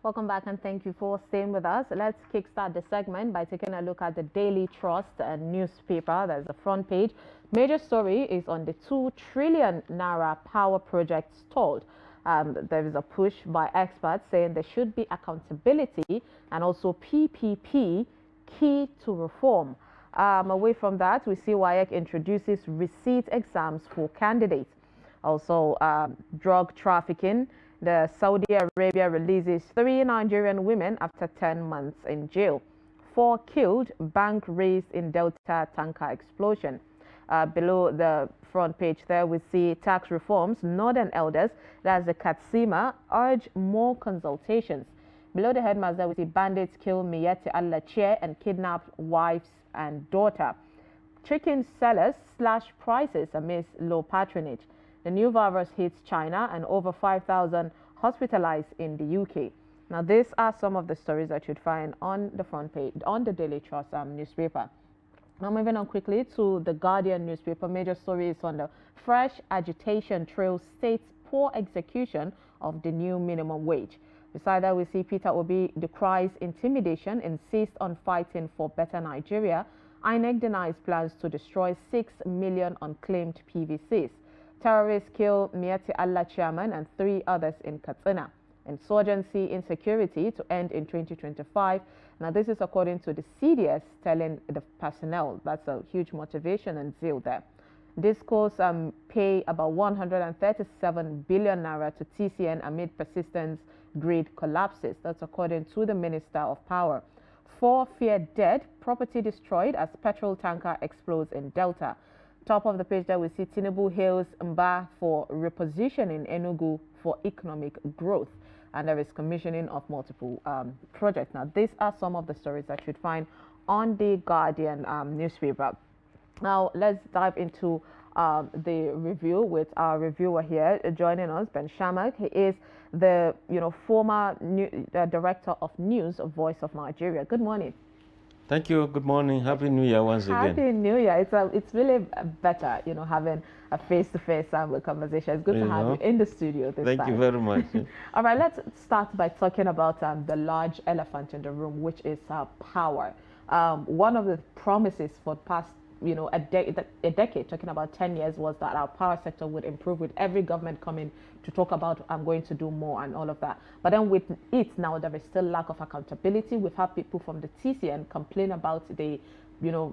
Welcome back and thank you for staying with us. Let's kickstart the segment by taking a look at the Daily Trust newspaper. There's a front page. Major story is on the 2 trillion naira power project stalled. There is a push by experts saying there should be accountability and also PPP key to reform. Away from that, we see WAEC introduces receipt exams for candidates. Also, drug trafficking. The Saudi Arabia releases 3 Nigerian women after 10 months in jail. 4 killed, bank raised in Delta tanker explosion. Below the front page there, we see tax reforms. Northern elders, that's the Katsima, urge more consultations. Below the headmaster, we see bandits kill Miyete Allah Chair and kidnap wives and daughter. Chicken sellers slash prices amidst low patronage. The new virus hits China and over 5,000 hospitalized in the UK. Now, these are some of the stories that you'd find on the front page, on the Daily Trust newspaper. Now, moving on quickly to the Guardian newspaper. Major story is on the fresh agitation trails states poor execution of the new minimum wage. Beside that, we see Peter Obi decries intimidation, insists on fighting for better Nigeria. INEC denies plans to destroy 6 million unclaimed PVCs. Terrorists kill Mieti Allah chairman and 3 others in Katsina. Insurgency insecurity to end in 2025. Now, this is according to the CDS telling the personnel. That's a huge motivation and zeal there. Discourse pay about 137 billion naira to TCN amid persistent grid collapses. That's according to the Minister of Power. 4 feared dead, property destroyed as petrol tanker explodes in Delta. Top of the page there we see Tinubu hails Mba for reposition in Enugu for economic growth. And there is commissioning of multiple projects. Now, these are some of the stories that you'd find on the Guardian newspaper. Now, let's dive into the review with our reviewer here joining us, Ben Shemang. He is the former director of news, Voice of Nigeria. Good morning. Thank you. Good morning. Happy New Year once again. Happy New Year. It's really better, having a face-to-face conversation. It's good to have you in the studio this time. Thank you very much. All right, let's start by talking about the large elephant in the room, which is power. One of the promises for the past a decade, talking about 10 years, was that our power sector would improve with every government coming to talk about I'm going to do more and all of that. But then with it now, there is still lack of accountability. We've had people from the TCN complain about the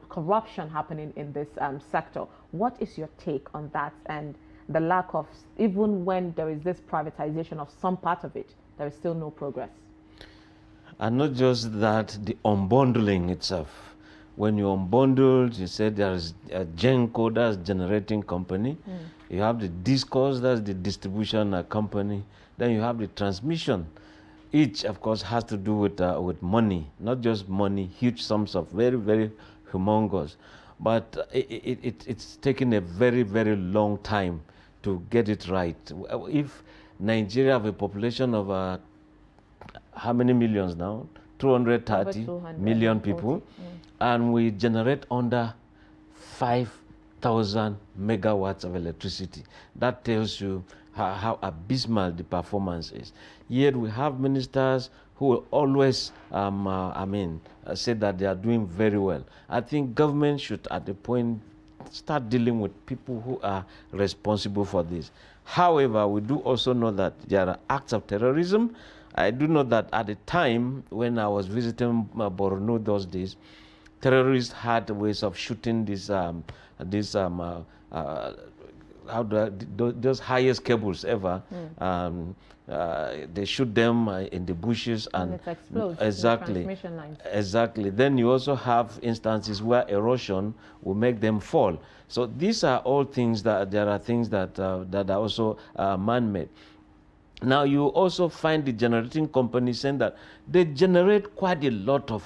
corruption happening in this sector. What is your take on that and the lack of, even when there is this privatization of some part of it, there is still no progress? And not just that, the unbundling itself. When you unbundled, you said there is a GenCo, that's generating company. You have the discourse, that's the distribution company. Then you have the transmission. Each, of course, has to do with money, not just money, huge sums of very, very humongous. But it's taken a very, very long time to get it right. If Nigeria have a population of how many millions now? 230 million people. And we generate under 5,000 megawatts of electricity. That tells you how abysmal the performance is. Yet we have ministers who will always, say that they are doing very well. I think government should, at the point, start dealing with people who are responsible for this. However, we do also know that there are acts of terrorism. I do know that at the time when I was visiting Borno those days, terrorists had ways of shooting those highest cables ever. They shoot them in the bushes and it explodes. Exactly. The transmission lines. Exactly. Then you also have instances where erosion will make them fall. So these are all things that that are also man-made. Now you also find the generating companies saying that they generate quite a lot of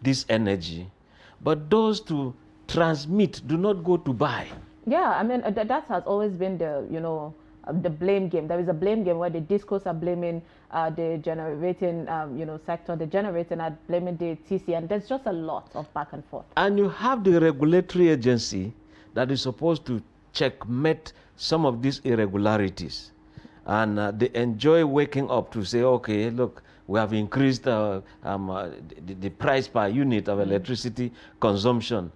this energy, but those to transmit do not go to buy. Yeah, I mean, that has always been the, the blame game. There is a blame game where the discos are blaming the generating, sector, the generating are blaming the TC, and there's just a lot of back and forth. And you have the regulatory agency that is supposed to checkmate some of these irregularities. And they enjoy waking up to say, okay, look, We have increased the price per unit of electricity consumption.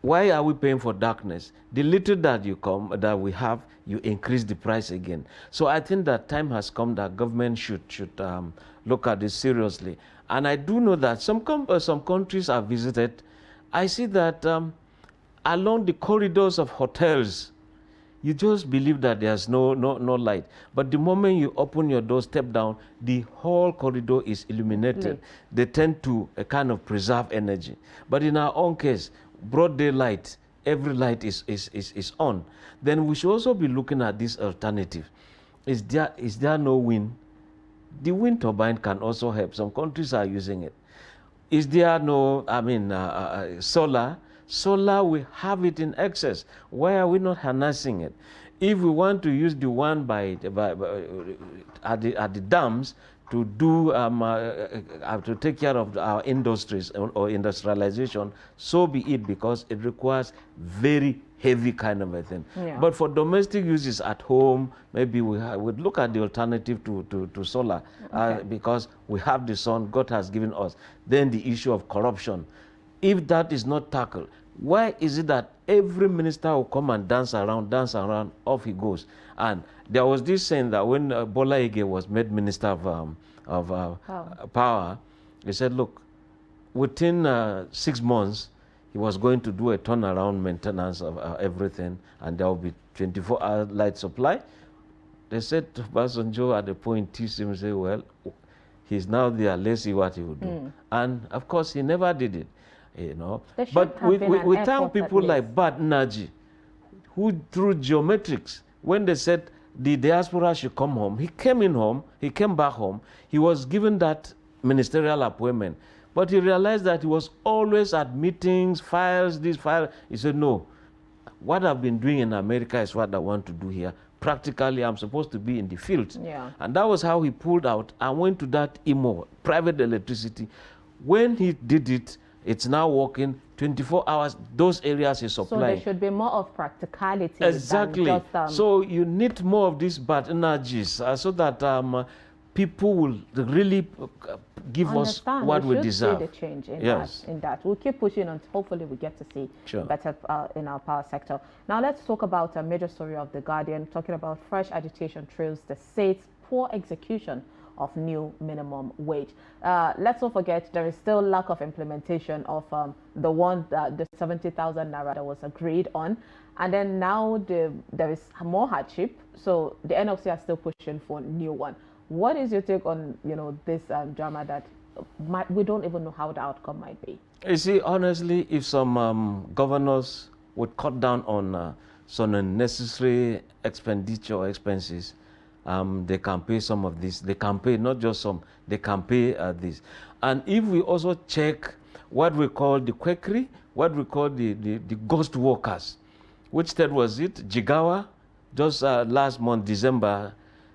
Why are we paying for darkness? The little that we have, you increase the price again. So I think that time has come that government should look at this seriously. And I do know that some countries I've visited, I see that along the corridors of hotels, you just believe that there's no light. But the moment you open your door, step down, the whole corridor is illuminated. They tend to kind of preserve energy. But in our own case, broad daylight, every light is on. Then we should also be looking at this alternative. Is there no wind? The wind turbine can also help. Some countries are using it. Is there no, solar? Solar, we have it in excess. Why are we not harnessing it? If we want to use the one at the dams to do to take care of our industries or industrialization, so be it, because it requires very heavy kind of a thing. Yeah. But for domestic uses at home, maybe we would look at the alternative to solar, because we have the sun God has given us. Then the issue of corruption. If that is not tackled, why is it that every minister will come and dance around, off he goes? And there was this saying that when Bola Ige was made minister of power, he said, look, within 6 months, he was going to do a turnaround maintenance of everything, and there will be 24-hour light supply. They said to Basanjo at the point, teased him, say, well, he's now there, let's see what he will do. And of course, he never did it. You know, but we thank people like Bad Naji, who through geometrics, when they said the diaspora should come home, he came back home, he was given that ministerial appointment. But he realized that he was always at meetings, files, this file. He said, no, what I've been doing in America is what I want to do here. Practically, I'm supposed to be in the field. Yeah. And that was how he pulled out and went to that IMO, private electricity. When he did it, it's now working 24 hours. Those areas is supplying. So there should be more of practicality. Exactly. Than just, so you need more of these bad energies so that people will really give us what we deserve. See the change in that. We'll keep pushing and hopefully we get to see better in our power sector. Now let's talk about a major story of The Guardian, talking about fresh agitation trails the state's poor execution of new minimum wage. Let's not forget there is still lack of implementation of the 70,000 naira that was agreed on, and then now there is more hardship. So the NLC are still pushing for a new one. What is your take on this drama that we don't even know how the outcome might be? You see, honestly, if some governors would cut down on some unnecessary expenditure or expenses, they can pay some of this. They can pay, not just some, they can pay this. And if we also check what we call the quackery, what we call the ghost workers, which state was it? Jigawa, just last month, December,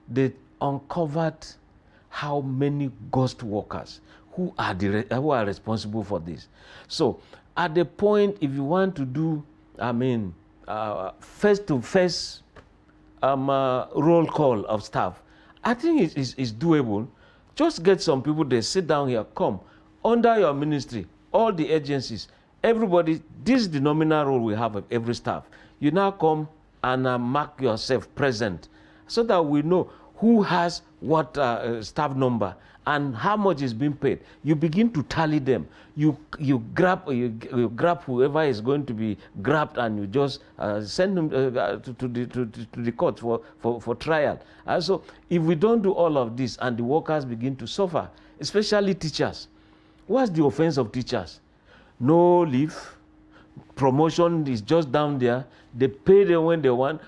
they uncovered how many ghost workers who are responsible for this. So at the point, if you want to do, face-to-face roll call of staff, I think it's doable. Just get some people, they sit down here, come, under your ministry, all the agencies, everybody, this is the nominal role we have of every staff. You now come and mark yourself present so that we know who has what staff number and how much is being paid. You begin to tally them. You grab whoever is going to be grabbed, and you just send them to the court for trial. So if we don't do all of this and the workers begin to suffer, especially teachers, what's the offense of teachers? No leave, promotion is just down there. They pay them when they want.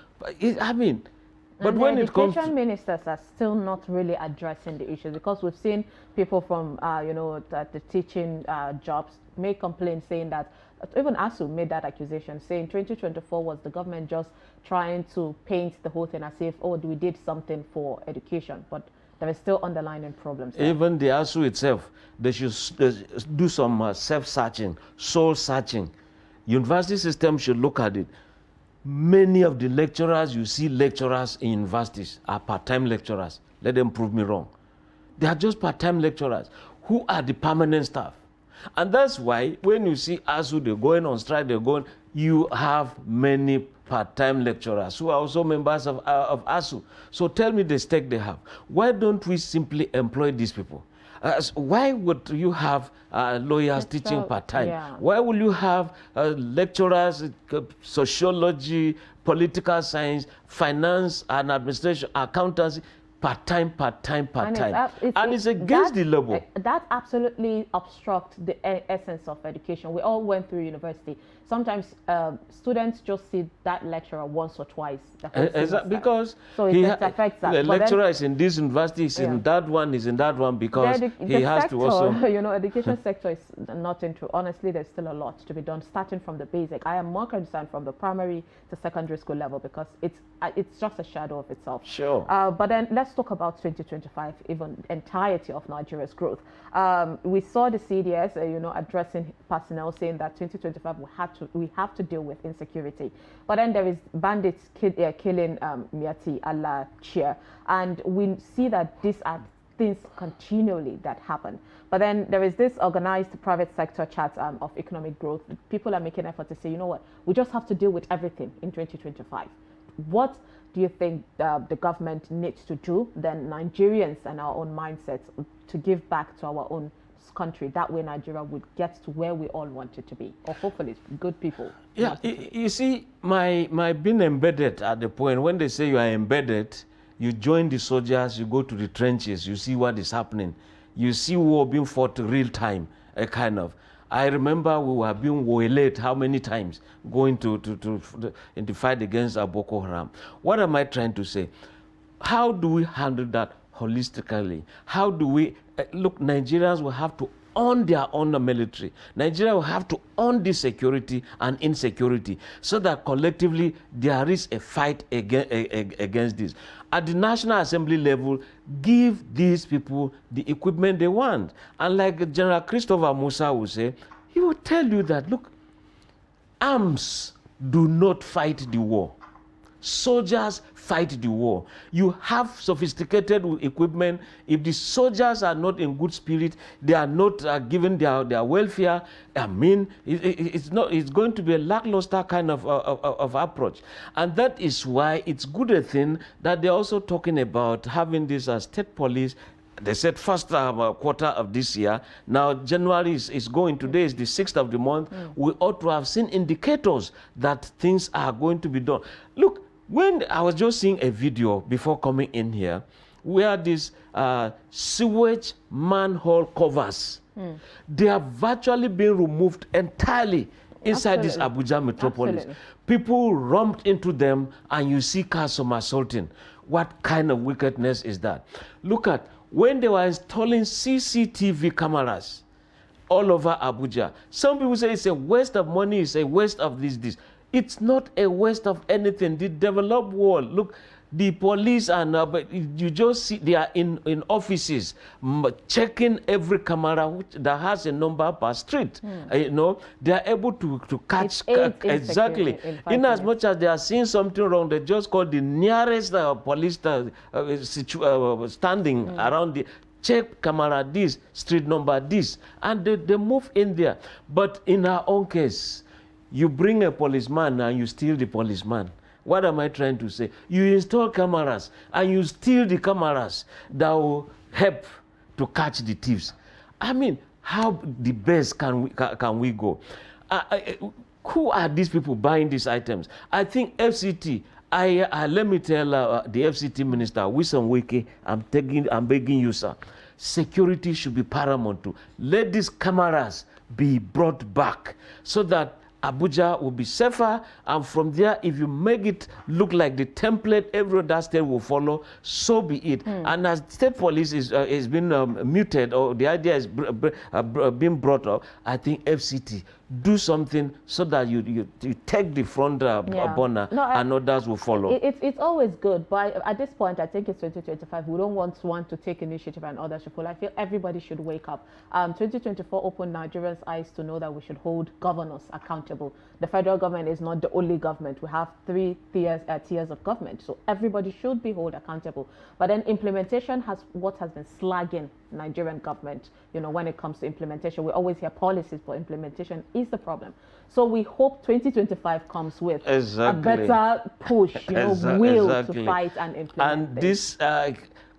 But when it comes to education ministers are still not really addressing the issue, because we've seen people from the teaching jobs make complaints saying that even ASU made that accusation, saying 2024 was the government just trying to paint the whole thing as if, oh, we did something for education, but there is still underlying problems there. Even the ASU itself, they should do some self-searching, soul-searching. University system should look at it. Many of the lecturers, you see lecturers in universities are part-time lecturers. Let them prove me wrong. They are just part-time lecturers. Who are the permanent staff? And that's why when you see ASU, they're going on strike, you have many part-time lecturers who are also members of ASU. So tell me the stake they have. Why don't we simply employ these people? Why would you have lawyers teaching part-time? Yeah. Why will you have lecturers, sociology, political science, finance and administration, accountancy, part-time. And it's against the law. That absolutely obstructs the essence of education. We all went through university. Sometimes students just see that lecturer once or twice. Because so it affects that. The lecturer is in this university, is in that one, because he has to also... You know, education sector is not into... Honestly, there's still a lot to be done, starting from the basic. I am more concerned from the primary to secondary school level because it's just a shadow of itself. Sure. But then let's talk about 2025, even entirety of Nigeria's growth. We saw the CDS, you know, addressing personnel, saying that 2025 we have to deal with insecurity. But then there is bandits killing Miati Allah Chia, and we see that these are things continually that happen. But then there is this organized private sector chat of economic growth. People are making effort to say, you know what, we just have to deal with everything in 2025. What do you think the government needs to do, then Nigerians and our own mindsets, to give back to our own country? That way Nigeria would get to where we all want it to be, or hopefully good people. Yeah, you see, my being embedded at the point, when they say you are embedded, you join the soldiers, you go to the trenches, you see what is happening. You see war being fought real time, a kind of. I remember we were being waylaid how many times going in the fight against Boko Haram. What am I trying to say? How do we handle that holistically? How do we... look, Nigerians will have to own their own military. Nigeria will have to own this security and insecurity so that collectively there is a fight against this. At the National Assembly level, give these people the equipment they want. And like General Christopher Musa will say, he will tell you that, look, arms do not fight the war. Soldiers fight the war. You have sophisticated equipment. If the soldiers are not in good spirit, they are not given their welfare, I mean, it's going to be a lackluster kind of approach. And that is why it's good a thing that they're also talking about having this state police. They said first quarter of this year. Now January is going. Today is the 6th of the month. We ought to have seen indicators that things are going to be done. Look, when I was just seeing a video before coming in here, where these sewage manhole covers, they have virtually been removed entirely inside this Abuja metropolis. Absolutely. People romped into them and you see cars somersaulting. What kind of wickedness is that? Look at when they were installing CCTV cameras all over Abuja. Some people say it's a waste of money, it's a waste of this. It's not a waste of anything. The developed world, look, the police but you just see they are in offices checking every camera that has a number per street. You know, they are able to catch exactly. In as much as they are seeing something wrong, they just call the nearest police standing around the check camera this, street number this, and they move in there. But in our own case, you bring a policeman and you steal the policeman. What am I trying to say? You install cameras and you steal the cameras that will help to catch the thieves. I mean, how the best can we go? Who are these people buying these items? I think FCT. Let me tell the FCT minister, Wilson Wike, I'm begging you, sir. Security should be paramount to let these cameras be brought back so that Abuja will be safer, and from there, if you make it look like the template every other state will follow, so be it. And as state police is been muted, or the idea is being brought up, I think FCT do something so that you take the front burner, and others will follow. It's always good, but at this point, I think it's 2025. We don't want one to take initiative and others should follow. I feel everybody should wake up. 2024 opened Nigerians' eyes to know that we should hold governors accountable. accountable. The federal government is not the only government. We have three tiers of government, so everybody should be held accountable. But then implementation has been slagging Nigerian government. You know, when it comes to implementation, we always hear policies, but implementation is the problem. So we hope 2025 comes with a better push, you know, will to fight and implement. And this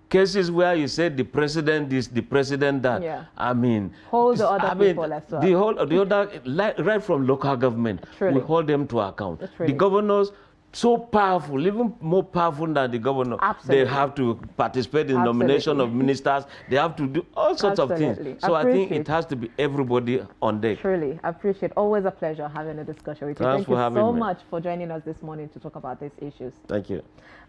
cases where you said the president is the president that, yeah. I mean, hold the other people as well. The other, right from local government, Truly. we hold them to account. Truly. The governors, so powerful, even more powerful than the governor. Absolutely. They have to participate in nomination of ministers. They have to do all sorts of things. So I think it has to be everybody on deck. Truly, I appreciate. Always a pleasure having a discussion with you. Thank you so much for joining us this morning to talk about these issues. Thank you.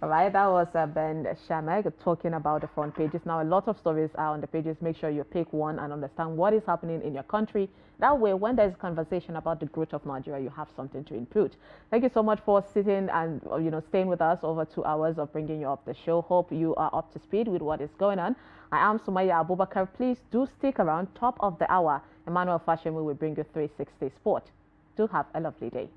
All right, that was Ben Shemang talking about the front pages. Now, a lot of stories are on the pages. Make sure you pick one and understand what is happening in your country. That way, when there's a conversation about the growth of Nigeria, you have something to input. Thank you so much for sitting and staying with us over 2 hours of bringing you up the show. Hope you are up to speed with what is going on. I am Sumaya Abubakar. Please do stick around. Top of the hour, Emmanuel Fashion will bring you 360 Sport. Do have a lovely day.